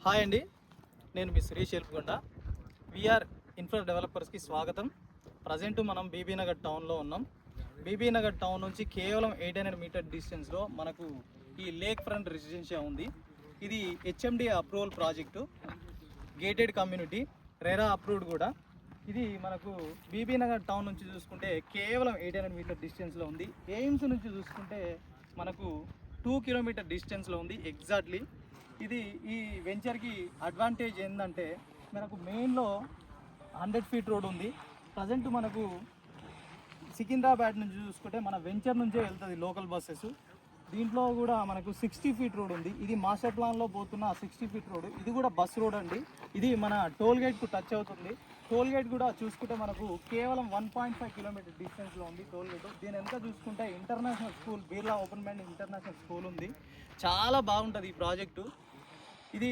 Hi అండి, నేను మీ Suresh ఎల్పుగొండ. VR infra డెవలపర్స్కి స్వాగతం. ప్రజెంట్ మనం బీబీనగర్ టౌన్లో ఉన్నాం. బీబీనగర్ టౌన్ నుంచి కేవలం 800 మీటర్ డిస్టెన్స్లో మనకు ఈ లేక్ ఫ్రంట్ రెసిడెన్షియా ఉంది. ఇది HMD approval project, gated community, RERA approved కూడా. ఇది మనకు బీబీనగర్ టౌన్ నుంచి చూసుకుంటే కేవలం 800 మీటర్ డిస్టెన్స్లో ఉంది. ఎయిమ్స్ నుంచి చూసుకుంటే మనకు 2 కిలోమీటర్ డిస్టెన్స్లో ఉంది ఎగ్జాక్ట్లీ. ఇది ఈ వెంచర్కి అడ్వాంటేజ్ ఏంటంటే మనకు మెయిన్లో 100 ఫీట్ రోడ్ ఉంది. ప్రజెంట్ మనకు సికింద్రాబాద్ నుంచి చూసుకుంటే మన వెంచర్ నుంచే వెళ్తుంది లోకల్ బస్సెస్. దీంట్లో కూడా మనకు 60 ఫీట్ రోడ్ ఉంది. ఇది మాస్టర్ ప్లాన్లో పోతున్న 60 ఫీట్ రోడ్. ఇది కూడా బస్ రోడ్ అండి. ఇది మన టోల్ గేట్కు టచ్ అవుతుంది. టోల్ గేట్ కూడా చూసుకుంటే మనకు కేవలం 1.5 కిలోమీటర్ డిస్టెన్స్లో ఉంది టోల్ గేట్. దీని ఎంత చూసుకుంటే international school, Birla open mind international school ఉంది. చాలా బాగుంటుంది ఈ ప్రాజెక్టు. ఇది